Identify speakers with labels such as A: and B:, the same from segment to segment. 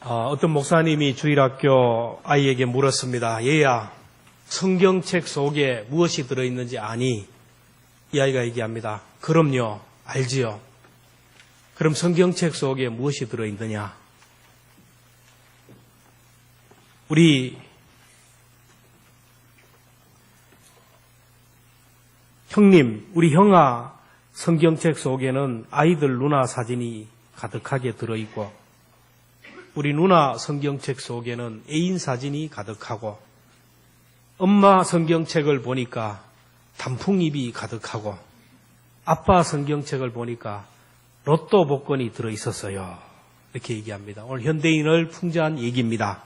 A: 어떤 목사님이 주일학교 아이에게 물었습니다. 얘야, 성경책 속에 무엇이 들어있는지 아니? 이 아이가 얘기합니다. 그럼요, 알지요. 그럼 성경책 속에 무엇이 들어있느냐? 우리 형님, 우리 형아 성경책 속에는 아이들 누나 사진이 가득하게 들어있고, 우리 누나 성경책 속에는 애인 사진이 가득하고, 엄마 성경책을 보니까 단풍잎이 가득하고, 아빠 성경책을 보니까 로또 복권이 들어있었어요. 이렇게 얘기합니다. 오늘 현대인을 풍자한 얘기입니다.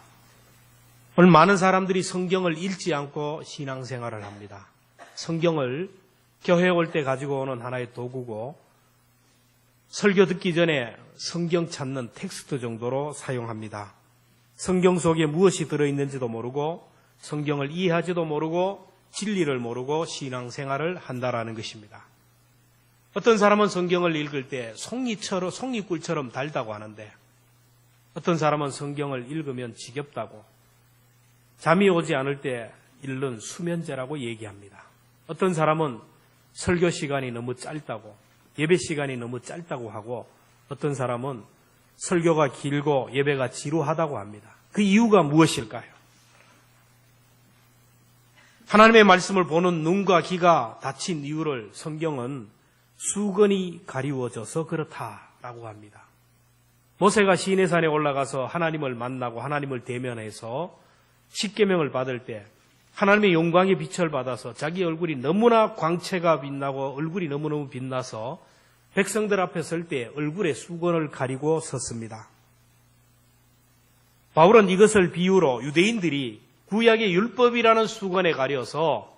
A: 오늘 많은 사람들이 성경을 읽지 않고 신앙생활을 합니다. 성경을 교회에 올 때 가지고 오는 하나의 도구고, 설교 듣기 전에 성경 찾는 텍스트 정도로 사용합니다. 성경 속에 무엇이 들어있는지도 모르고, 성경을 이해하지도 모르고, 진리를 모르고 신앙생활을 한다라는 것입니다. 어떤 사람은 성경을 읽을 때 송이꿀처럼 달다고 하는데, 어떤 사람은 성경을 읽으면 지겹다고, 잠이 오지 않을 때 읽는 수면제라고 얘기합니다. 어떤 사람은 설교 시간이 너무 짧다고, 예배 시간이 너무 짧다고 하고, 어떤 사람은 설교가 길고 예배가 지루하다고 합니다. 그 이유가 무엇일까요? 하나님의 말씀을 보는 눈과 귀가 닫힌 이유를 성경은 수건이 가리워져서 그렇다라고 합니다. 모세가 시내산에 올라가서 하나님을 만나고 하나님을 대면해서 십계명을 받을 때 하나님의 영광의 빛을 받아서 자기 얼굴이 너무나 광채가 빛나고 얼굴이 너무너무 빛나서 백성들 앞에 설 때 얼굴에 수건을 가리고 섰습니다. 바울은 이것을 비유로 유대인들이 구약의 율법이라는 수건에 가려서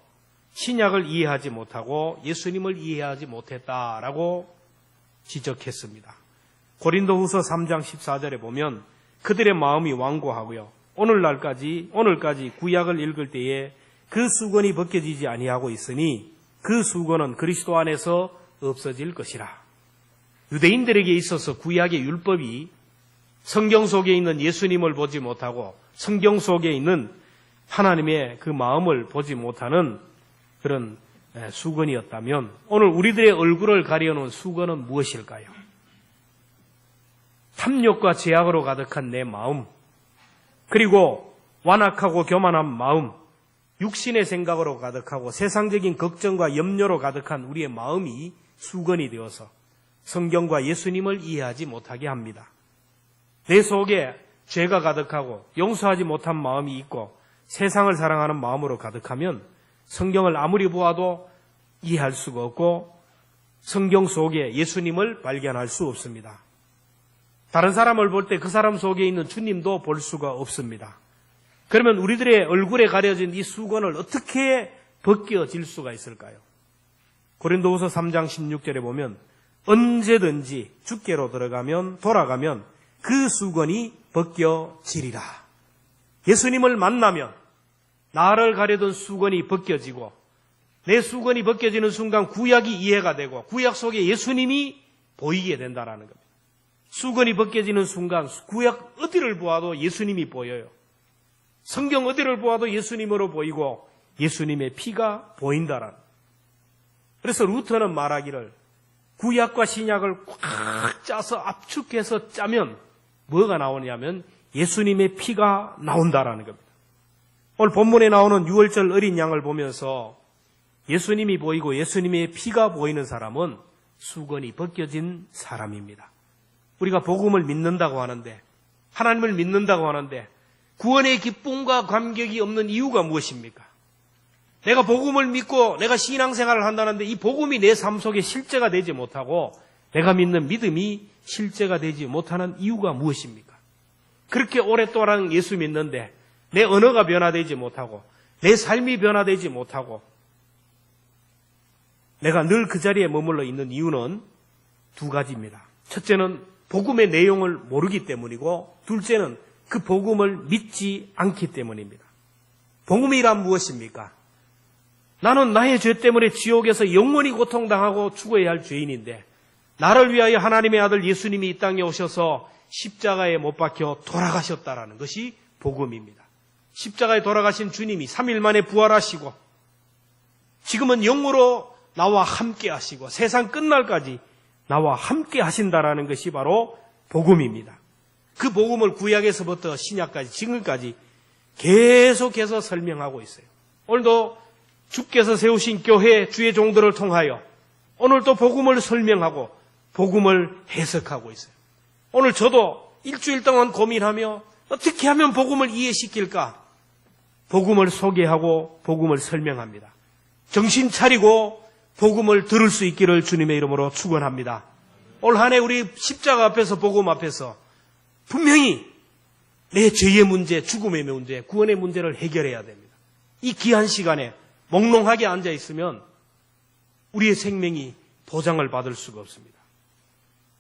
A: 신약을 이해하지 못하고 예수님을 이해하지 못했다라고 지적했습니다. 고린도후서 3장 14절에 보면 그들의 마음이 완고하고요, 오늘까지 구약을 읽을 때에 그 수건이 벗겨지지 아니하고 있으니 그 수건은 그리스도 안에서 없어질 것이라. 유대인들에게 있어서 구약의 율법이 성경 속에 있는 예수님을 보지 못하고 성경 속에 있는 하나님의 그 마음을 보지 못하는 그런 수건이었다면, 오늘 우리들의 얼굴을 가려놓은 수건은 무엇일까요? 탐욕과 죄악으로 가득한 내 마음, 그리고 완악하고 교만한 마음, 육신의 생각으로 가득하고 세상적인 걱정과 염려로 가득한 우리의 마음이 수건이 되어서 성경과 예수님을 이해하지 못하게 합니다. 내 속에 죄가 가득하고 용서하지 못한 마음이 있고 세상을 사랑하는 마음으로 가득하면 성경을 아무리 보아도 이해할 수가 없고 성경 속에 예수님을 발견할 수 없습니다. 다른 사람을 볼 때 그 사람 속에 있는 주님도 볼 수가 없습니다. 그러면 우리들의 얼굴에 가려진 이 수건을 어떻게 벗겨질 수가 있을까요? 고린도후서 3장 16절에 보면 언제든지 주께로 돌아가면 그 수건이 벗겨지리라. 예수님을 만나면 나를 가려던 수건이 벗겨지고, 내 수건이 벗겨지는 순간 구약이 이해가 되고 구약 속에 예수님이 보이게 된다는 겁니다. 수건이 벗겨지는 순간 구약 어디를 보아도 예수님이 보여요. 성경 어디를 보아도 예수님으로 보이고 예수님의 피가 보인다라는. 그래서 루터는 말하기를 구약과 신약을 꽉 짜서 압축해서 짜면 뭐가 나오냐면 예수님의 피가 나온다라는 겁니다. 오늘 본문에 나오는 유월절 어린 양을 보면서 예수님이 보이고 예수님의 피가 보이는 사람은 수건이 벗겨진 사람입니다. 우리가 복음을 믿는다고 하는데, 하나님을 믿는다고 하는데 구원의 기쁨과 감격이 없는 이유가 무엇입니까? 내가 복음을 믿고 내가 신앙생활을 한다는데 이 복음이 내 삶 속에 실제가 되지 못하고 내가 믿는 믿음이 실제가 되지 못하는 이유가 무엇입니까? 그렇게 오랫동안 예수 믿는데 내 언어가 변화되지 못하고 내 삶이 변화되지 못하고 내가 늘 그 자리에 머물러 있는 이유는 두 가지입니다. 첫째는 복음의 내용을 모르기 때문이고, 둘째는 그 복음을 믿지 않기 때문입니다. 복음이란 무엇입니까? 나는 나의 죄 때문에 지옥에서 영원히 고통당하고 죽어야 할 죄인인데, 나를 위하여 하나님의 아들 예수님이 이 땅에 오셔서 십자가에 못 박혀 돌아가셨다라는 것이 복음입니다. 십자가에 돌아가신 주님이 3일 만에 부활하시고 지금은 영으로 나와 함께 하시고 세상 끝날까지 나와 함께 하신다라는 것이 바로 복음입니다. 그 복음을 구약에서부터 신약까지 지금까지 계속해서 설명하고 있어요. 오늘도 주께서 세우신 교회 주의 종들을 통하여 오늘도 복음을 설명하고 복음을 해석하고 있어요. 오늘 저도 일주일 동안 고민하며 어떻게 하면 복음을 이해시킬까? 복음을 소개하고 복음을 설명합니다. 정신 차리고 복음을 들을 수 있기를 주님의 이름으로 축원합니다. 올 한 해 우리 십자가 앞에서 복음 앞에서 분명히 내 죄의 문제, 죽음의 문제, 구원의 문제를 해결해야 됩니다. 이 귀한 시간에 몽롱하게 앉아 있으면 우리의 생명이 보장을 받을 수가 없습니다.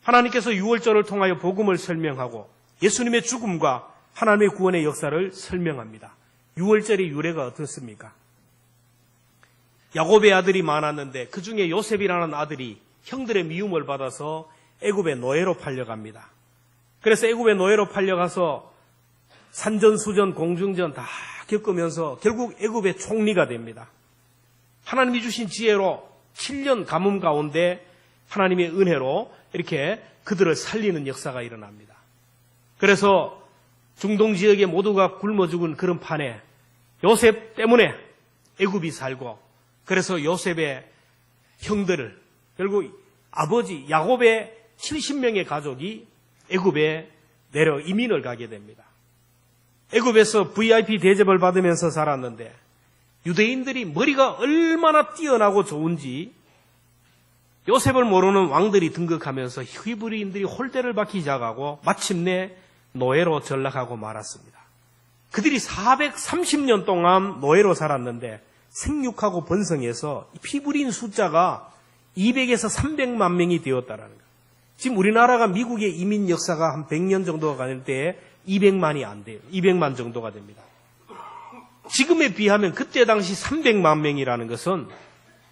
A: 하나님께서 유월절을 통하여 복음을 설명하고 예수님의 죽음과 하나님의 구원의 역사를 설명합니다. 유월절의 유래가 어떻습니까? 야곱의 아들이 많았는데 그 중에 요셉이라는 아들이 형들의 미움을 받아서 애굽의 노예로 팔려갑니다. 그래서 애굽의 노예로 팔려가서 산전수전, 공중전 다 겪으면서 결국 애굽의 총리가 됩니다. 하나님이 주신 지혜로 7년 가뭄 가운데 하나님의 은혜로 이렇게 그들을 살리는 역사가 일어납니다. 그래서 중동 지역의 모두가 굶어 죽은 그런 판에 요셉 때문에 애굽이 살고 그래서 요셉의 형들을 결국 아버지 야곱의 70명의 가족이 애굽에 내려 이민을 가게 됩니다. 애굽에서 VIP 대접을 받으면서 살았는데 유대인들이 머리가 얼마나 뛰어나고 좋은지 요셉을 모르는 왕들이 등극하면서 히브리인들이 홀대를 받기 시작하고 마침내 노예로 전락하고 말았습니다. 그들이 430년 동안 노예로 살았는데 생육하고 번성해서 피부린 숫자가 200에서 300만 명이 되었다라는 거예요. 지금 우리나라가 미국의 이민 역사가 한 100년 정도가 갈 때에 200만이 안 돼요. 200만 정도가 됩니다. 지금에 비하면 그때 당시 300만 명이라는 것은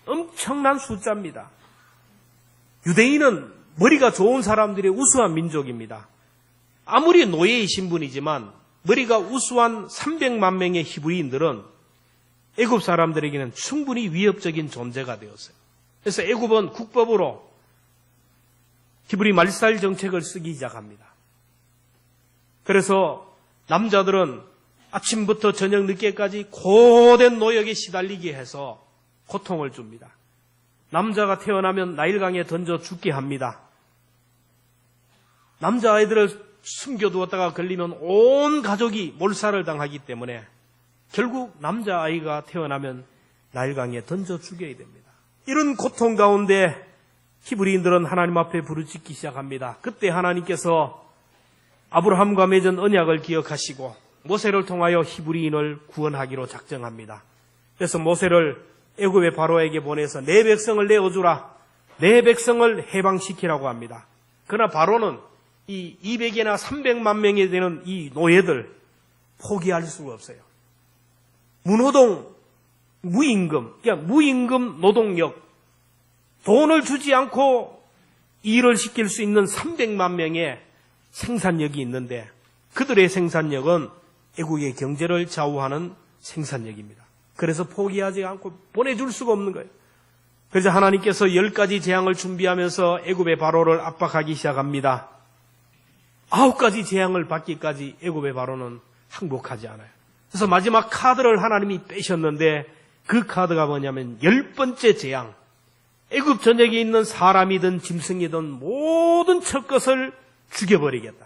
A: 엄청난 숫자입니다. 유대인은 머리가 좋은 사람들의 우수한 민족입니다. 아무리 노예이신 분이지만 머리가 우수한 300만 명의 히브리인들은 애굽 사람들에게는 충분히 위협적인 존재가 되었어요. 그래서 애굽은 국법으로 히브리 말살 정책을 쓰기 시작합니다. 그래서 남자들은 아침부터 저녁 늦게까지 고된 노역에 시달리게 해서 고통을 줍니다. 남자가 태어나면 나일강에 던져 죽게 합니다. 남자아이들을 숨겨두었다가 걸리면 온 가족이 몰살을 당하기 때문에 결국 남자아이가 태어나면 나일강에 던져 죽여야 됩니다. 이런 고통 가운데 히브리인들은 하나님 앞에 부르짖기 시작합니다. 그때 하나님께서 아브라함과 맺은 언약을 기억하시고 모세를 통하여 히브리인을 구원하기로 작정합니다. 그래서 모세를 애굽의 바로에게 보내서 내 백성을 내어주라. 내 백성을 해방시키라고 합니다. 그러나 바로는 이 200이나 300만 명이 되는 이 노예들 포기할 수가 없어요. 무노동, 무임금, 그러니까 무임금 노동력, 돈을 주지 않고 일을 시킬 수 있는 300만 명의 생산력이 있는데 그들의 생산력은 애국의 경제를 좌우하는 생산력입니다. 그래서 포기하지 않고 보내줄 수가 없는 거예요. 그래서 하나님께서 10가지 재앙을 준비하면서 애굽의 바로를 압박하기 시작합니다. 9가지 재앙을 받기까지 애굽의 바로는 항복하지 않아요. 그래서 마지막 카드를 하나님이 빼셨는데 그 카드가 뭐냐면 10번째 재앙. 애굽 전역에 있는 사람이든 짐승이든 모든 첫것을 죽여버리겠다.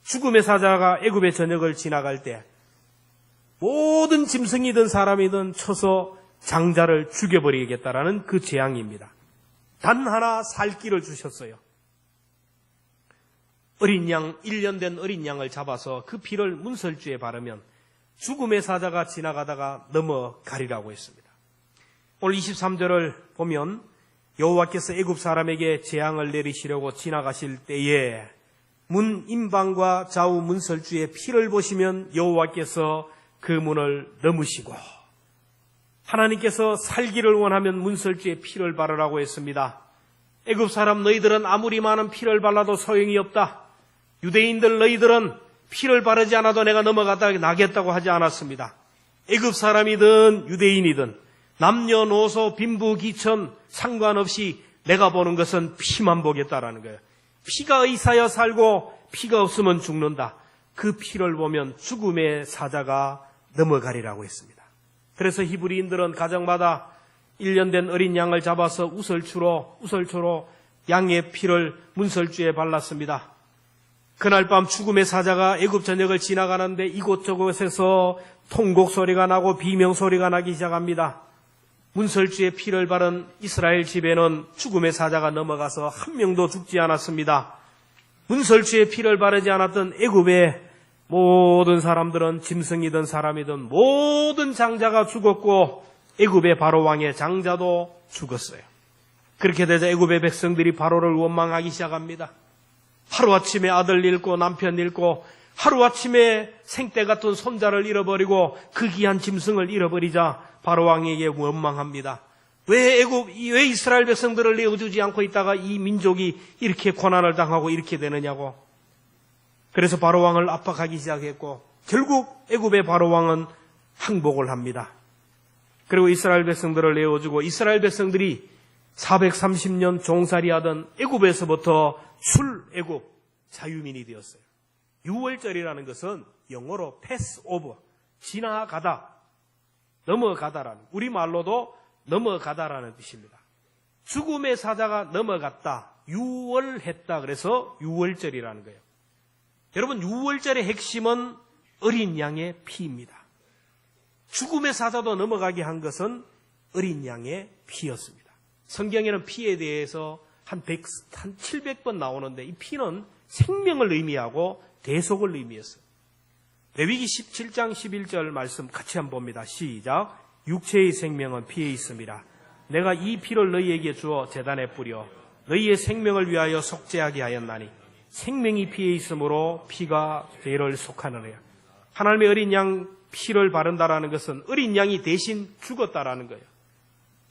A: 죽음의 사자가 애굽의 전역을 지나갈 때 모든 짐승이든 사람이든 쳐서 장자를 죽여버리겠다라는 그 재앙입니다. 단 하나 살 길을 주셨어요. 어린 양, 1년 된 어린 양을 잡아서 그 피를 문설주에 바르면 죽음의 사자가 지나가다가 넘어가리라고 했습니다. 오늘 23절을 보면 여호와께서 애굽 사람에게 재앙을 내리시려고 지나가실 때에 문 임방과 좌우 문설주의 피를 보시면 여호와께서 그 문을 넘으시고 하나님께서 살기를 원하면 문설주의 피를 바르라고 했습니다. 애굽 사람 너희들은 아무리 많은 피를 발라도 소용이 없다. 유대인들 너희들은 피를 바르지 않아도 내가 넘어가다 나겠다고 하지 않았습니다. 애굽 사람이든 유대인이든 남녀노소 빈부귀천 상관없이 내가 보는 것은 피만 보겠다라는 거예요. 피가 의사여 살고 피가 없으면 죽는다. 그 피를 보면 죽음의 사자가 넘어가리라고 했습니다. 그래서 히브리인들은 가정마다 1년 된 어린 양을 잡아서 우설초로 양의 피를 문설주에 발랐습니다. 그날 밤 죽음의 사자가 애굽 전역을 지나가는데 이곳저곳에서 통곡 소리가 나고 비명 소리가 나기 시작합니다. 문설주에 피를 바른 이스라엘 집에는 죽음의 사자가 넘어가서 한 명도 죽지 않았습니다. 문설주에 피를 바르지 않았던 애굽의 모든 사람들은 짐승이든 사람이든 모든 장자가 죽었고 애굽의 바로 왕의 장자도 죽었어요. 그렇게 되자 애굽의 백성들이 바로를 원망하기 시작합니다. 하루아침에 아들 잃고 남편 잃고 하루아침에 생때 같은 손자를 잃어버리고 그 귀한 짐승을 잃어버리자 바로 왕에게 원망합니다. 왜 이스라엘 백성들을 내어주지 않고 있다가 이 민족이 이렇게 고난을 당하고 이렇게 되느냐고. 그래서 바로 왕을 압박하기 시작했고 결국 애굽의 바로 왕은 항복을 합니다. 그리고 이스라엘 백성들을 내어주고 이스라엘 백성들이 430년 종살이하던 애굽에서부터 출애굽 자유민이 되었어요. 유월절이라는 것은 영어로 패스오버, 지나가다, 넘어가다라는, 우리말로도 넘어가다라는 뜻입니다. 죽음의 사자가 넘어갔다, 유월했다, 그래서 유월절이라는 거예요. 여러분, 유월절의 핵심은 어린 양의 피입니다. 죽음의 사자도 넘어가게 한 것은 어린 양의 피였습니다. 성경에는 피에 대해서 한 700번 나오는데 이 피는 생명을 의미하고 대속을 의미했어요. 레위기 17장 11절 말씀 같이 한번 봅니다. 시작. 육체의 생명은 피에 있습니다. 내가 이 피를 너희에게 주어 제단에 뿌려 너희의 생명을 위하여 속죄하게 하였나니 생명이 피에 있으므로 피가 죄를 속하느니라. 하나님의 어린 양 피를 바른다라는 것은 어린 양이 대신 죽었다라는 거예요.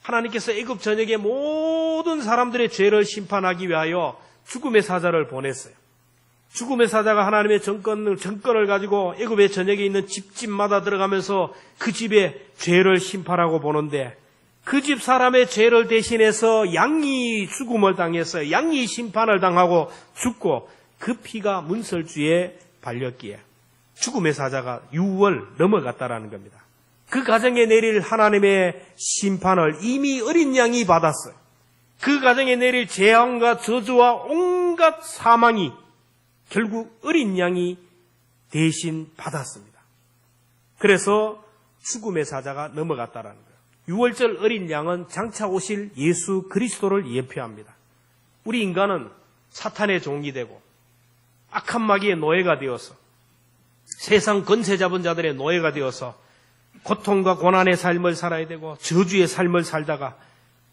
A: 하나님께서 애굽 전역의 모든 사람들의 죄를 심판하기 위하여 죽음의 사자를 보냈어요. 죽음의 사자가 하나님의 정권을 가지고 애굽의 전역에 있는 집마다 들어가면서 그 집의 죄를 심판하고 보는데 그 집 사람의 죄를 대신해서 양이 죽음을 당했어요. 양이 심판을 당하고 죽고 그 피가 문설주에 발렸기에 죽음의 사자가 유월 넘어갔다라는 겁니다. 그 가정에 내릴 하나님의 심판을 이미 어린 양이 받았어요. 그 가정에 내릴 재앙과 저주와 온갖 사망이 결국 어린 양이 대신 받았습니다. 그래서 죽음의 사자가 넘어갔다라는 거예요. 유월절 어린 양은 장차 오실 예수 그리스도를 예표합니다. 우리 인간은 사탄의 종이 되고 악한 마귀의 노예가 되어서 세상 권세 잡은 자들의 노예가 되어서 고통과 고난의 삶을 살아야 되고 저주의 삶을 살다가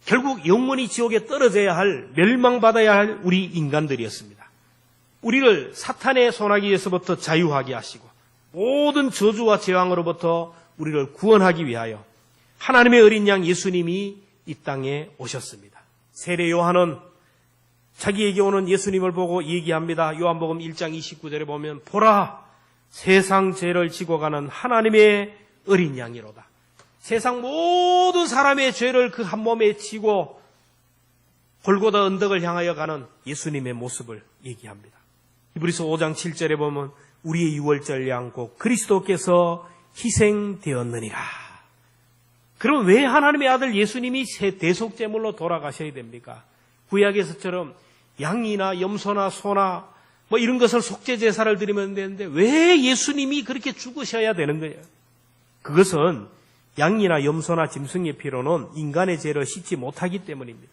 A: 결국 영원히 지옥에 떨어져야 할, 멸망받아야 할 우리 인간들이었습니다. 우리를 사탄의 손아귀에서부터 자유하게 하시고 모든 저주와 재앙으로부터 우리를 구원하기 위하여 하나님의 어린 양 예수님이 이 땅에 오셨습니다. 세례 요한은 자기에게 오는 예수님을 보고 얘기합니다. 요한복음 1장 29절에 보면 보라, 세상 죄를 지고 가는 하나님의 어린 양이로다. 세상 모든 사람의 죄를 그 한 몸에 지고 골고다 언덕을 향하여 가는 예수님의 모습을 얘기합니다. 히브리서 5장 7절에 보면 우리의 유월절 양 곧 그리스도께서 희생되었느니라. 그럼 왜 하나님의 아들 예수님이 새 대속제물로 돌아가셔야 됩니까? 구약에서처럼 양이나 염소나 소나 뭐 이런 것을 속죄 제사를 드리면 되는데 왜 예수님이 그렇게 죽으셔야 되는 거예요? 그것은 양이나 염소나 짐승의 피로는 인간의 죄를 씻지 못하기 때문입니다.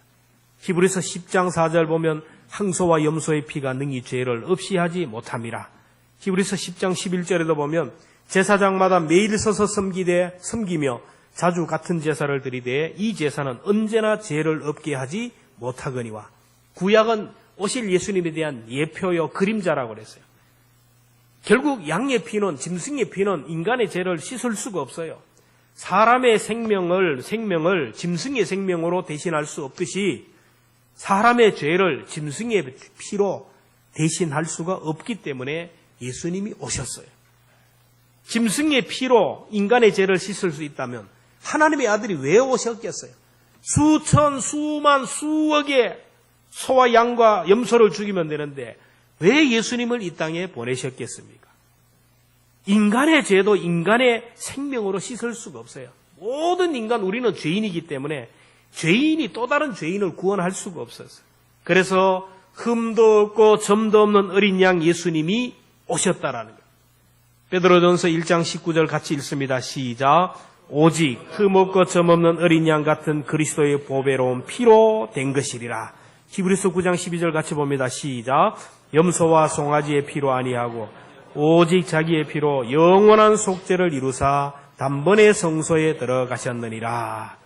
A: 히브리서 10장 4절 보면 항소와 염소의 피가 능히 죄를 없이 하지 못함이라. 히브리서 10장 11절에도 보면 제사장마다 매일 서서 섬기며 자주 같은 제사를 드리되 이 제사는 언제나 죄를 없게 하지 못하거니와. 구약은 오실 예수님에 대한 예표요 그림자라고 그랬어요. 결국 양의 피는, 짐승의 피는 인간의 죄를 씻을 수가 없어요. 사람의 생명을 짐승의 생명으로 대신할 수 없듯이 사람의 죄를 짐승의 피로 대신할 수가 없기 때문에 예수님이 오셨어요. 짐승의 피로 인간의 죄를 씻을 수 있다면 하나님의 아들이 왜 오셨겠어요? 수천, 수만, 수억의 소와 양과 염소를 죽이면 되는데 왜 예수님을 이 땅에 보내셨겠습니까? 인간의 죄도 인간의 생명으로 씻을 수가 없어요. 모든 인간, 우리는 죄인이기 때문에 죄인이 또 다른 죄인을 구원할 수가 없었어요. 그래서 흠도 없고 점도 없는 어린 양 예수님이 오셨다라는 거예요. 베드로전서 1장 19절 같이 읽습니다. 시작. 오직 흠 없고 점 없는 어린 양 같은 그리스도의 보배로운 피로 된 것이리라. 히브리서 9장 12절 같이 봅니다. 시작. 염소와 송아지의 피로 아니하고 오직 자기의 피로 영원한 속죄를 이루사 단번에 성소에 들어가셨느니라.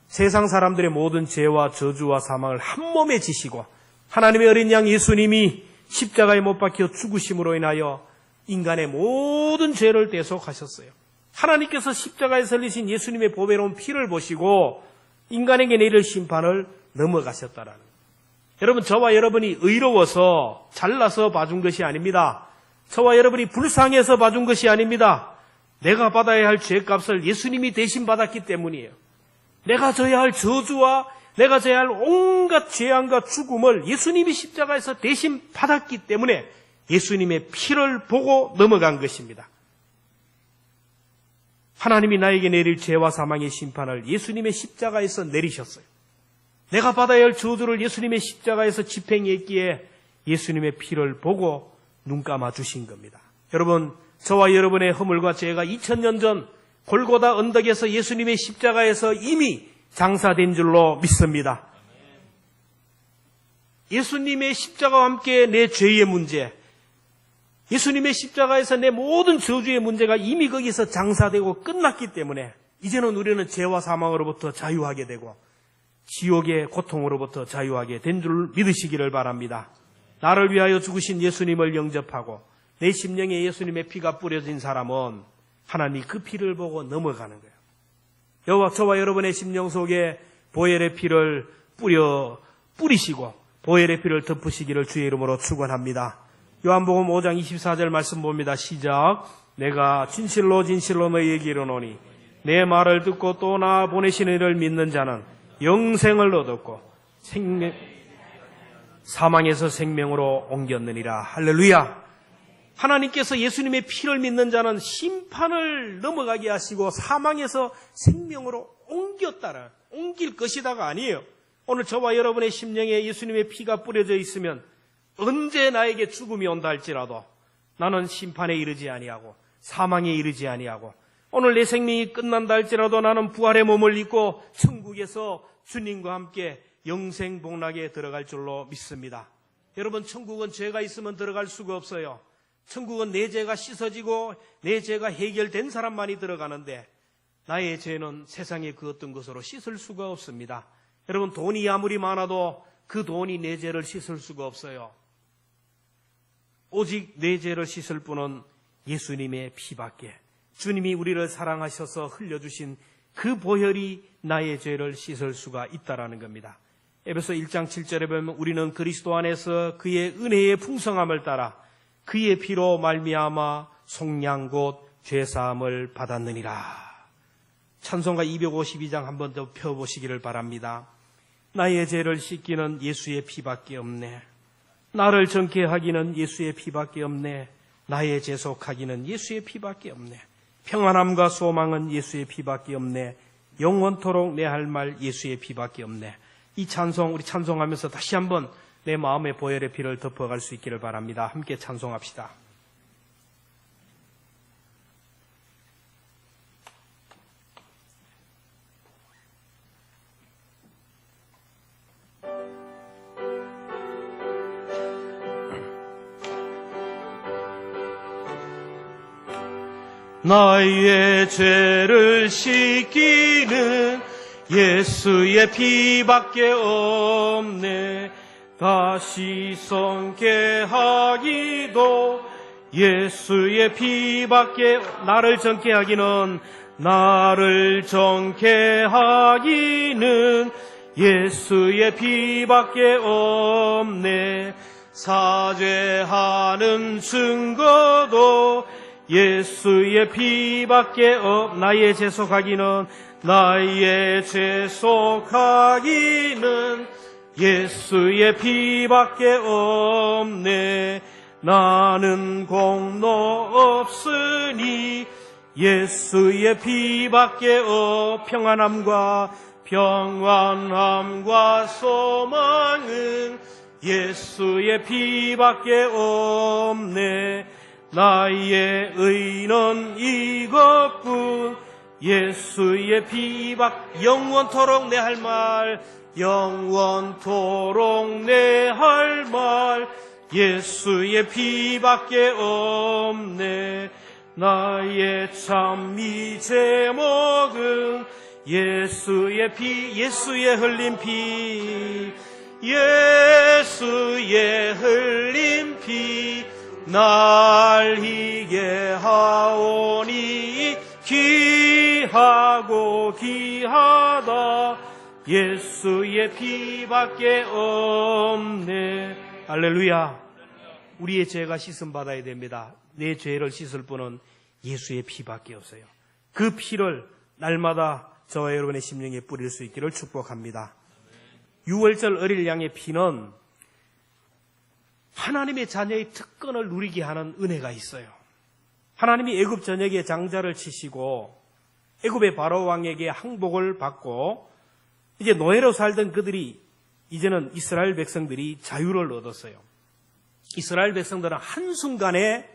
A: 세상 사람들의 모든 죄와 저주와 사망을 한 몸에 지시고 하나님의 어린 양 예수님이 십자가에 못 박혀 죽으심으로 인하여 인간의 모든 죄를 대속하셨어요. 하나님께서 십자가에 설리신 예수님의 보배로운 피를 보시고 인간에게 내릴 심판을 넘어가셨다라는 거예요. 여러분, 저와 여러분이 의로워서 잘나서 봐준 것이 아닙니다. 저와 여러분이 불쌍해서 봐준 것이 아닙니다. 내가 받아야 할 죄값을 예수님이 대신 받았기 때문이에요. 내가 져야 할 저주와 내가 져야 할 온갖 재앙과 죽음을 예수님이 십자가에서 대신 받았기 때문에 예수님의 피를 보고 넘어간 것입니다. 하나님이 나에게 내릴 죄와 사망의 심판을 예수님의 십자가에서 내리셨어요. 내가 받아야 할 저주를 예수님의 십자가에서 집행했기에 예수님의 피를 보고 눈 감아 주신 겁니다. 여러분, 저와 여러분의 허물과 죄가 2000년 전 골고다 언덕에서 예수님의 십자가에서 이미 장사된 줄로 믿습니다. 예수님의 십자가와 함께 내 죄의 문제, 예수님의 십자가에서 내 모든 저주의 문제가 이미 거기서 장사되고 끝났기 때문에 이제는 우리는 죄와 사망으로부터 자유하게 되고 지옥의 고통으로부터 자유하게 된 줄 믿으시기를 바랍니다. 나를 위하여 죽으신 예수님을 영접하고 내 심령에 예수님의 피가 뿌려진 사람은 하나님이 그 피를 보고 넘어가는 거예요. 저와 여러분의 심령 속에 보혈의 피를 뿌리시고 보혈의 피를 덮으시기를 주의 이름으로 축원합니다. 요한복음 5장 24절 말씀 봅니다. 시작. 내가 진실로 진실로 너희에게 이르노니 내 말을 듣고 또 나 보내시는 이를 믿는 자는 영생을 얻었고 사망에서 생명으로 옮겼느니라. 할렐루야. 하나님께서 예수님의 피를 믿는 자는 심판을 넘어가게 하시고 사망에서 생명으로 옮길 것이다가 아니에요. 오늘 저와 여러분의 심령에 예수님의 피가 뿌려져 있으면 언제 나에게 죽음이 온다 할지라도 나는 심판에 이르지 아니하고 사망에 이르지 아니하고 오늘 내 생명이 끝난다 할지라도 나는 부활의 몸을 입고 천국에서 주님과 함께 영생 복락에 들어갈 줄로 믿습니다. 여러분, 천국은 죄가 있으면 들어갈 수가 없어요. 천국은 내 죄가 씻어지고 내 죄가 해결된 사람만이 들어가는데 나의 죄는 세상의 그 어떤 것으로 씻을 수가 없습니다. 여러분, 돈이 아무리 많아도 그 돈이 내 죄를 씻을 수가 없어요. 오직 내 죄를 씻을 분은 예수님의 피밖에, 주님이 우리를 사랑하셔서 흘려주신 그 보혈이 나의 죄를 씻을 수가 있다라는 겁니다. 에베소 1장 7절에 보면 우리는 그리스도 안에서 그의 은혜의 풍성함을 따라 그의 피로 말미암아 속량 곧 죄사함을 받았느니라. 찬송가 252장 한 번 더 펴보시기를 바랍니다. 나의 죄를 씻기는 예수의 피밖에 없네. 나를 정케 하기는 예수의 피밖에 없네. 나의 재속하기는 예수의 피밖에 없네. 평안함과 소망은 예수의 피밖에 없네. 영원토록 내 할 말 예수의 피밖에 없네. 이 찬송, 우리 찬송하면서 다시 한번 내 마음의 보혈의 피를 덮어갈 수 있기를 바랍니다. 함께 찬송합시다. 나의 죄를 씻기는 예수의 피밖에 없네. 다시 성케 하기도 예수의 피밖에, 나를 정케 하기는 예수의 피밖에 없네. 사죄하는 증거도 예수의 피밖에 나의 재속하기는 예수의 피밖에 없네. 나는 공로 없으니 예수의 피밖에 평안함과 소망은 예수의 피밖에 없네. 나의 의는 이것뿐 예수의 피밖에 영원토록 내 할 말 예수의 피밖에 없네. 나의 참미 제목은 예수의 흘린 피 날 희게 하오니 귀하고 귀하다 예수의 피밖에 없네. 할렐루야. 우리의 죄가 씻음 받아야 됩니다. 내 죄를 씻을 분은 예수의 피밖에 없어요. 그 피를 날마다 저와 여러분의 심령에 뿌릴 수 있기를 축복합니다. 6월절 어릴 양의 피는 하나님의 자녀의 특권을 누리게 하는 은혜가 있어요. 하나님이 애굽 전역에 장자를 치시고 애굽의 바로 왕에게 항복을 받고 이제 노예로 살던 그들이 이제는 이스라엘 백성들이 자유를 얻었어요. 이스라엘 백성들은 한순간에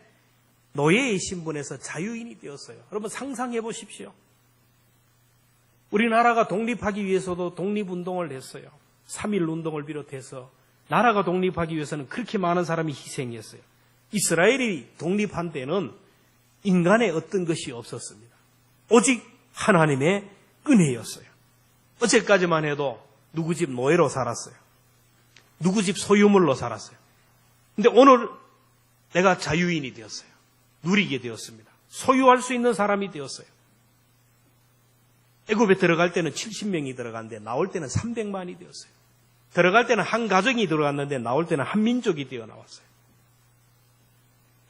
A: 노예의 신분에서 자유인이 되었어요. 여러분 상상해 보십시오. 우리나라가 독립하기 위해서도 독립운동을 했어요. 3.1 운동을 비롯해서 나라가 독립하기 위해서는 그렇게 많은 사람이 희생했어요. 이스라엘이 독립한 때는 인간의 어떤 것이 없었습니다. 오직 하나님의 은혜였어요. 어제까지만 해도 누구 집 노예로 살았어요. 누구 집 소유물로 살았어요. 근데 오늘 내가 자유인이 되었어요. 누리게 되었습니다. 소유할 수 있는 사람이 되었어요. 애굽에 들어갈 때는 70명이 들어갔는데 나올 때는 300만이 되었어요. 들어갈 때는 한 가정이 들어갔는데 나올 때는 한 민족이 되어 나왔어요.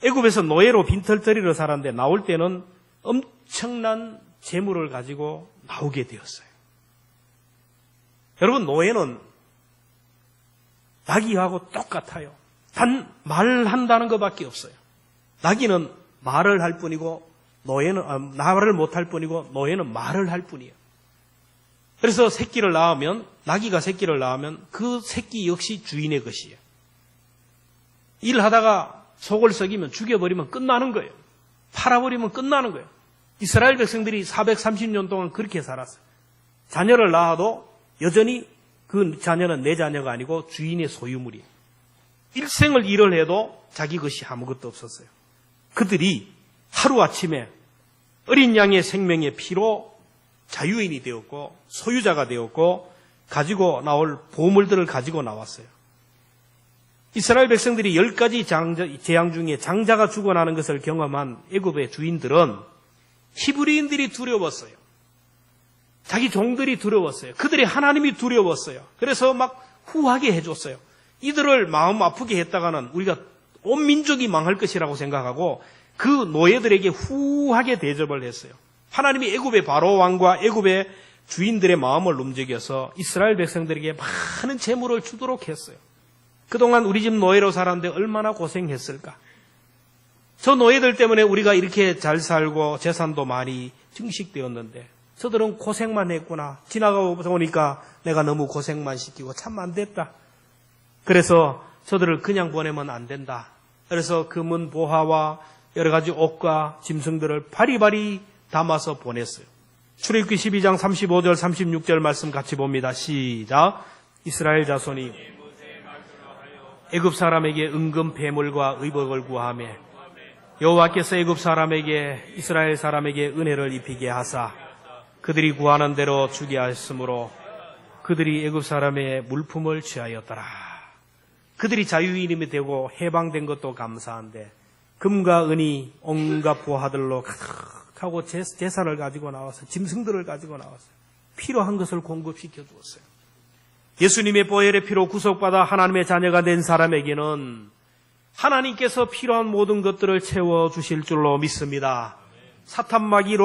A: 애굽에서 노예로 빈털터리로 살았는데 나올 때는 엄청난 재물을 가지고 나오게 되었어요. 여러분, 노예는 나귀하고 똑같아요. 단 말한다는 것밖에 없어요. 나귀는 말을 할 뿐이고 노예는 말을 못할 뿐이고 노예는 말을 할 뿐이에요. 그래서 나귀가 새끼를 낳으면 그 새끼 역시 주인의 것이에요. 일하다가 속을 썩이면 죽여버리면 끝나는 거예요. 팔아버리면 끝나는 거예요. 이스라엘 백성들이 430년 동안 그렇게 살았어요. 자녀를 낳아도 여전히 그 자녀는 내 자녀가 아니고 주인의 소유물이에요. 일생을 일을 해도 자기 것이 아무것도 없었어요. 그들이 하루아침에 어린 양의 생명의 피로 자유인이 되었고 소유자가 되었고 가지고 나올 보물들을 가지고 나왔어요. 이스라엘 백성들이 10가지 재앙 중에 장자가 죽어나는 것을 경험한 애굽의 주인들은 히브리인들이 두려웠어요. 자기 종들이 두려웠어요. 그들의 하나님이 두려웠어요. 그래서 막 후하게 해줬어요. 이들을 마음 아프게 했다가는 우리가 온 민족이 망할 것이라고 생각하고 그 노예들에게 후하게 대접을 했어요. 하나님이 애굽의 바로 왕과 애굽의 주인들의 마음을 움직여서 이스라엘 백성들에게 많은 재물을 주도록 했어요. 그동안 우리 집 노예로 살았는데 얼마나 고생했을까. 저 노예들 때문에 우리가 이렇게 잘 살고 재산도 많이 증식되었는데 저들은 고생만 했구나. 지나가고 보니까 내가 너무 고생만 시키고 참 안 됐다. 그래서 저들을 그냥 보내면 안 된다. 그래서 금은 보화와 여러 가지 옷과 짐승들을 바리바리 담아서 보냈어요. 출애굽기 12장 35절 36절 말씀 같이 봅니다. 시작. 이스라엘 자손이 애굽 사람에게 은금 배물과 의복을 구하며 여호와께서 애굽 사람에게 이스라엘 사람에게 은혜를 입히게 하사 그들이 구하는 대로 주게 하였으므로 그들이 애굽 사람의 물품을 취하였더라. 그들이 자유인이 되고 해방된 것도 감사한데 금과 은이 온갖 보화들로 가득하고 재산을 가지고 나와서 짐승들을 가지고 나왔어요. 필요한 것을 공급시켜 주었어요. 예수님의 보혈의 피로 구속받아 하나님의 자녀가 된 사람에게는 하나님께서 필요한 모든 것들을 채워주실 줄로 믿습니다. 사탄마귀의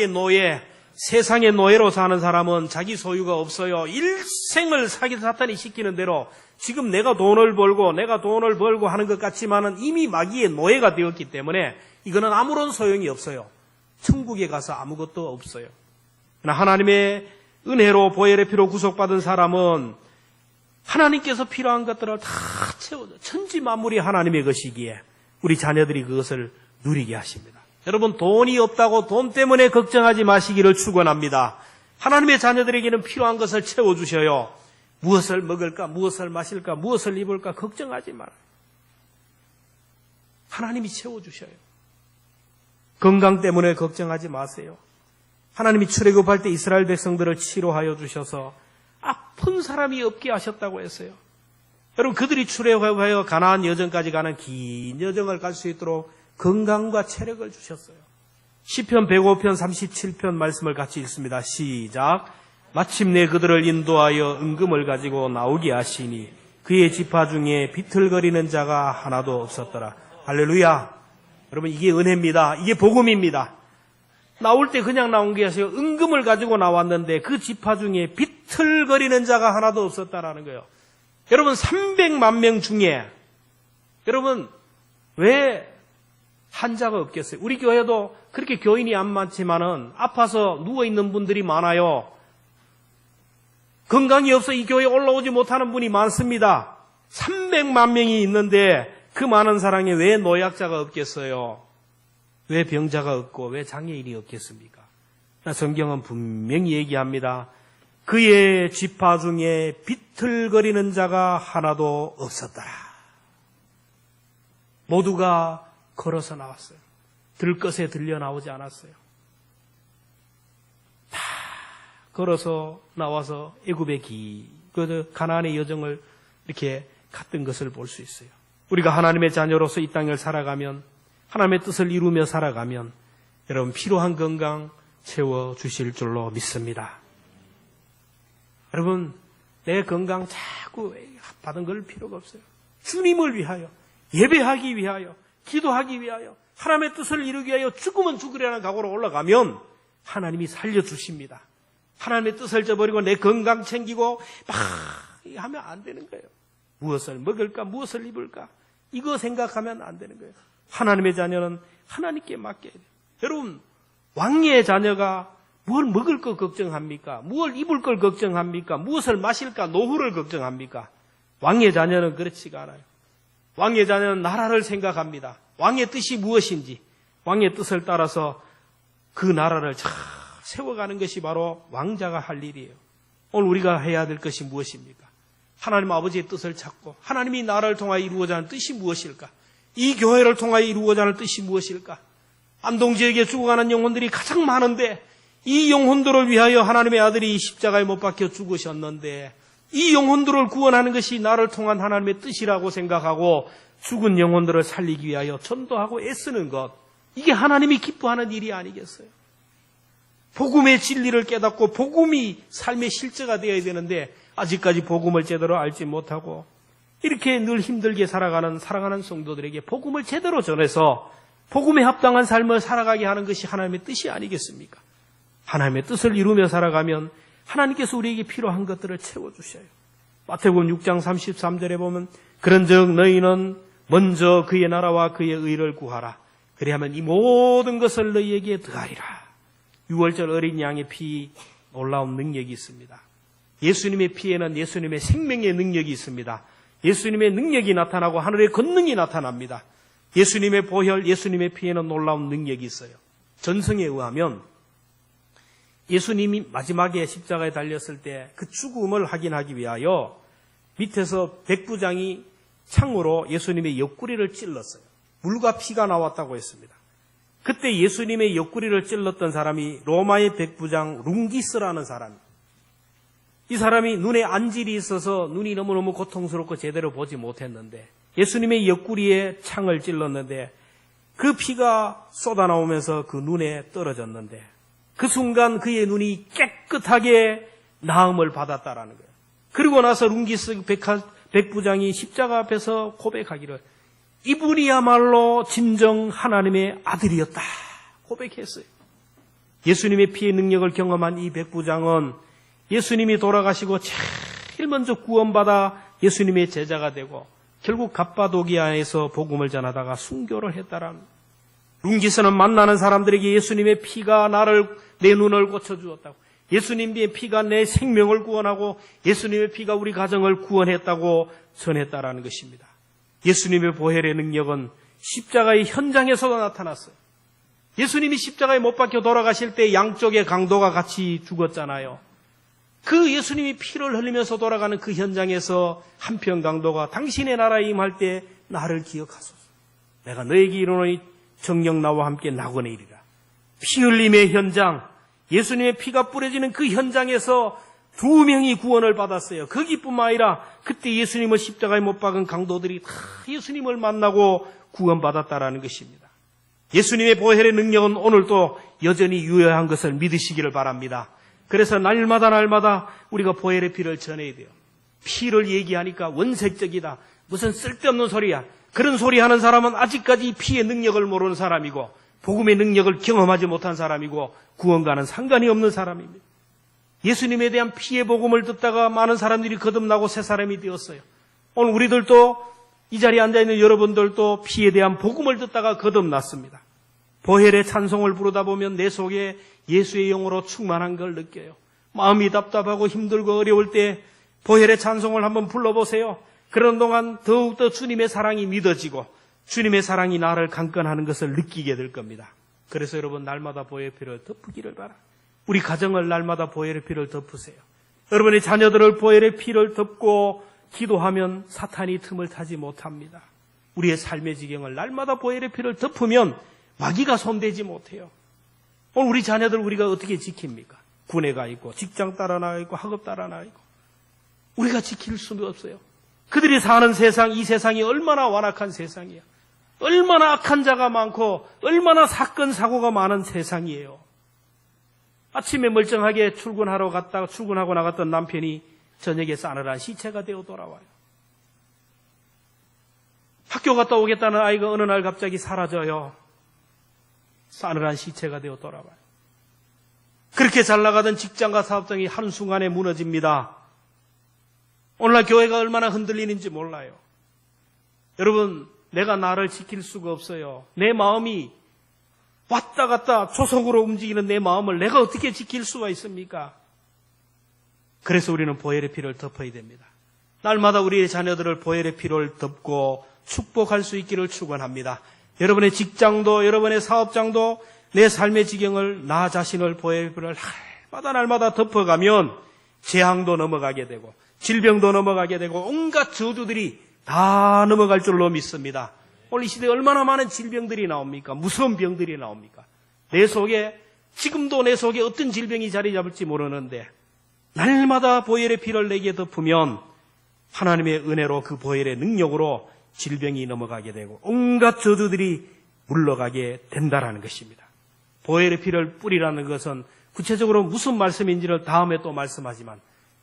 A: 노예, 세상의 노예로 사는 사람은 자기 소유가 없어요. 일생을 사탄이 시키는 대로 지금 내가 돈을 벌고 하는 것 같지만은 이미 마귀의 노예가 되었기 때문에 이거는 아무런 소용이 없어요. 천국에 가서 아무것도 없어요. 그러나 하나님의 은혜로 보혈의 피로 구속받은 사람은 하나님께서 필요한 것들을 다 채워줘. 천지 만물이 하나님의 것이기에 우리 자녀들이 그것을 누리게 하십니다. 여러분, 돈이 없다고 돈 때문에 걱정하지 마시기를 축원합니다. 하나님의 자녀들에게는 필요한 것을 채워주셔요. 무엇을 먹을까, 무엇을 마실까, 무엇을 입을까 걱정하지 말아요. 하나님이 채워주셔요. 건강 때문에 걱정하지 마세요. 하나님이 출애굽할 때 이스라엘 백성들을 치료하여 주셔서 아픈 사람이 없게 하셨다고 했어요. 여러분, 그들이 출애굽하여 가나안 여정까지 가는 긴 여정을 갈 수 있도록 건강과 체력을 주셨어요. 시편 105편 37편 말씀을 같이 읽습니다. 시작. 마침내 그들을 인도하여 은금을 가지고 나오게 하시니 그의 지파 중에 비틀거리는 자가 하나도 없었더라. 할렐루야. 여러분, 이게 은혜입니다. 이게 복음입니다. 나올 때 그냥 나온 게 아니라 은금을 가지고 나왔는데 그 지파 중에 비틀거리는 자가 하나도 없었다라는 거예요. 여러분, 300만 명 중에 여러분 왜 환자가 없겠어요? 우리 교회도 그렇게 교인이 안 많지만은 아파서 누워있는 분들이 많아요. 건강이 없어 이 교회에 올라오지 못하는 분이 많습니다. 300만 명이 있는데 그 많은 사람에 왜 노약자가 없겠어요? 왜 병자가 없고 왜 장애인이 없겠습니까? 성경은 분명히 얘기합니다. 그의 지파 중에 비틀거리는 자가 하나도 없었더라. 모두가 걸어서 나왔어요. 들것에 들려 나오지 않았어요. 다 걸어서 나와서 애굽의 가나안의 여정을 이렇게 갔던 것을 볼 수 있어요. 우리가 하나님의 자녀로서 이 땅을 살아가면, 하나님의 뜻을 이루며 살아가면 여러분 필요한 건강 채워주실 줄로 믿습니다. 여러분, 내 건강 자꾸 받은 걸 필요가 없어요. 주님을 위하여, 예배하기 위하여, 기도하기 위하여, 하나님의 뜻을 이루기 위하여 죽으면 죽으려는 각오로 올라가면 하나님이 살려주십니다. 하나님의 뜻을 저버리고 내 건강 챙기고 막 하면 안 되는 거예요. 무엇을 먹을까, 무엇을 입을까, 이거 생각하면 안 되는 거예요. 하나님의 자녀는 하나님께 맡겨야 돼요. 여러분, 왕의 자녀가 뭘 먹을 거 걱정합니까? 무엇을 입을 걸 걱정합니까? 무엇을 마실까? 노후를 걱정합니까? 왕의 자녀는 그렇지가 않아요. 왕의 자녀는 나라를 생각합니다. 왕의 뜻이 무엇인지, 왕의 뜻을 따라서 그 나라를 잘 세워가는 것이 바로 왕자가 할 일이에요. 오늘 우리가 해야 될 것이 무엇입니까? 하나님 아버지의 뜻을 찾고 하나님이 나라를 통하여 이루고자 하는 뜻이 무엇일까? 이 교회를 통하여 이루고자 하는 뜻이 무엇일까? 안동지역에 죽어가는 영혼들이 가장 많은데 이 영혼들을 위하여 하나님의 아들이 십자가에 못 박혀 죽으셨는데 이 영혼들을 구원하는 것이 나를 통한 하나님의 뜻이라고 생각하고 죽은 영혼들을 살리기 위하여 전도하고 애쓰는 것, 이게 하나님이 기뻐하는 일이 아니겠어요? 복음의 진리를 깨닫고 복음이 삶의 실제가 되어야 되는데 아직까지 복음을 제대로 알지 못하고 이렇게 늘 힘들게 살아가는 사랑하는 성도들에게 복음을 제대로 전해서 복음에 합당한 삶을 살아가게 하는 것이 하나님의 뜻이 아니겠습니까? 하나님의 뜻을 이루며 살아가면 하나님께서 우리에게 필요한 것들을 채워주셔요. 마태복음 6장 33절에 보면 그런즉 너희는 먼저 그의 나라와 그의 의를 구하라. 그리하면 이 모든 것을 너희에게 더하리라. 6월절 어린 양의 피, 놀라운 능력이 있습니다. 예수님의 피에는 예수님의 생명의 능력이 있습니다. 예수님의 능력이 나타나고 하늘의 권능이 나타납니다. 예수님의 보혈, 예수님의 피에는 놀라운 능력이 있어요. 전성에 의하면 예수님이 마지막에 십자가에 달렸을 때 그 죽음을 확인하기 위하여 밑에서 백부장이 창으로 예수님의 옆구리를 찔렀어요. 물과 피가 나왔다고 했습니다. 그때 예수님의 옆구리를 찔렀던 사람이 로마의 백부장 룽기스라는 사람. 이 사람이 눈에 안질이 있어서 눈이 너무너무 고통스럽고 제대로 보지 못했는데 예수님의 옆구리에 창을 찔렀는데 그 피가 쏟아나오면서 그 눈에 떨어졌는데 그 순간 그의 눈이 깨끗하게 나음을 받았다라는 거예요. 그리고 나서 룽기스 백부장이 십자가 앞에서 고백하기를 이분이야말로 진정 하나님의 아들이었다 고백했어요. 예수님의 피의 능력을 경험한 이 백부장은 예수님이 돌아가시고 제일 먼저 구원받아 예수님의 제자가 되고 결국 갑바도기아에서 복음을 전하다가 순교를 했다라는. 룽기스는 만나는 사람들에게 예수님의 피가 내 눈을 고쳐주었다고, 예수님의 피가 내 생명을 구원하고 예수님의 피가 우리 가정을 구원했다고 전했다라는 것입니다. 예수님의 보혈의 능력은 십자가의 현장에서도 나타났어요. 예수님이 십자가에 못 박혀 돌아가실 때 양쪽의 강도가 같이 죽었잖아요. 그 예수님이 피를 흘리면서 돌아가는 그 현장에서 한편 강도가 당신의 나라에 임할 때 나를 기억하소서. 내가 너에게 이르노니 정녕 나와 함께 낙원에 이르라. 피 흘림의 현장, 예수님의 피가 뿌려지는 그 현장에서 2명이 구원을 받았어요. 거기뿐만 아니라 그때 예수님을 십자가에 못 박은 강도들이 다 예수님을 만나고 구원받았다라는 것입니다. 예수님의 보혈의 능력은 오늘도 여전히 유효한 것을 믿으시기를 바랍니다. 그래서 날마다 우리가 보혈의 피를 전해야 돼요. 피를 얘기하니까 원색적이다, 무슨 쓸데없는 소리야, 그런 소리 하는 사람은 아직까지 피의 능력을 모르는 사람이고 복음의 능력을 경험하지 못한 사람이고 구원과는 상관이 없는 사람입니다. 예수님에 대한 피의 복음을 듣다가 많은 사람들이 거듭나고 새 사람이 되었어요. 오늘 우리들도 이 자리에 앉아있는 여러분들도 피에 대한 복음을 듣다가 거듭났습니다. 보혈의 찬송을 부르다 보면 내 속에 예수의 영으로 충만한 걸 느껴요. 마음이 답답하고 힘들고 어려울 때 보혈의 찬송을 한번 불러보세요. 그런 동안 더욱더 주님의 사랑이 믿어지고 주님의 사랑이 나를 강건하는 것을 느끼게 될 겁니다. 그래서 여러분 날마다 보혈의 피를 덮으기를 바랍니다. 우리 가정을 날마다 보혈의 피를 덮으세요. 여러분의 자녀들을 보혈의 피를 덮고 기도하면 사탄이 틈을 타지 못합니다. 우리의 삶의 지경을 날마다 보혈의 피를 덮으면 마귀가 손대지 못해요. 오늘 우리 자녀들 우리가 어떻게 지킵니까? 군에 가 있고 직장 따라 나가 있고 학업 따라 나가 있고 우리가 지킬 수는 없어요. 그들이 사는 세상, 이 세상이 얼마나 완악한 세상이에요. 얼마나 악한 자가 많고 얼마나 사건 사고가 많은 세상이에요. 아침에 멀쩡하게 출근하고 나갔던 남편이 저녁에 싸늘한 시체가 되어 돌아와요. 학교 갔다 오겠다는 아이가 어느 날 갑자기 사라져요. 싸늘한 시체가 되어 돌아와요. 그렇게 잘 나가던 직장과 사업장이 한순간에 무너집니다. 오늘날 교회가 얼마나 흔들리는지 몰라요. 여러분, 내가 나를 지킬 수가 없어요. 내 마음이 왔다 갔다 조속으로 움직이는 내 마음을 내가 어떻게 지킬 수가 있습니까? 그래서 우리는 보혈의 피를 덮어야 됩니다. 날마다 우리의 자녀들을 보혈의 피를 덮고 축복할 수 있기를 축원합니다. 여러분의 직장도 여러분의 사업장도 내 삶의 지경을 나 자신을 보혈의 피를 날마다 덮어가면 재앙도 넘어가게 되고 질병도 넘어가게 되고 온갖 저주들이 다 넘어갈 줄로 믿습니다. 오늘 이 시대에 얼마나 많은 질병들이 나옵니까? 무서운 병들이 나옵니까? 지금도 내 속에 어떤 질병이 자리 잡을지 모르는데 날마다 보혈의 피를 내게 덮으면 하나님의 은혜로 그 보혈의 능력으로 질병이 넘어가게 되고 온갖 저주들이 물러가게 된다라는 것입니다. 보혈의 피를 뿌리라는 것은 구체적으로 무슨 말씀인지를 다음에 또 말씀하지만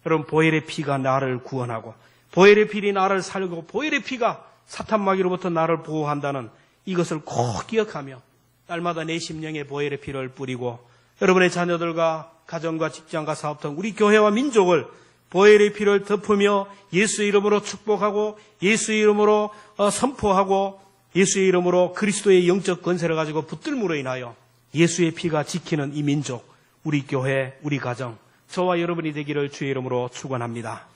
A: 여러분 보혈의 피가 나를 구원하고 보혈의 피가 나를 살고 보혈의 피가 사탄 마귀로부터 나를 보호한다는 이것을 꼭 기억하며 날마다 내 심령에 보혈의 피를 뿌리고 여러분의 자녀들과 가정과 직장과 사업 등 우리 교회와 민족을 보혈의 피를 덮으며 예수의 이름으로 축복하고 예수의 이름으로 선포하고 예수의 이름으로 그리스도의 영적 권세를 가지고 붙들므로 인하여 예수의 피가 지키는 이 민족, 우리 교회, 우리 가정, 저와 여러분이 되기를 주의 이름으로 축원합니다.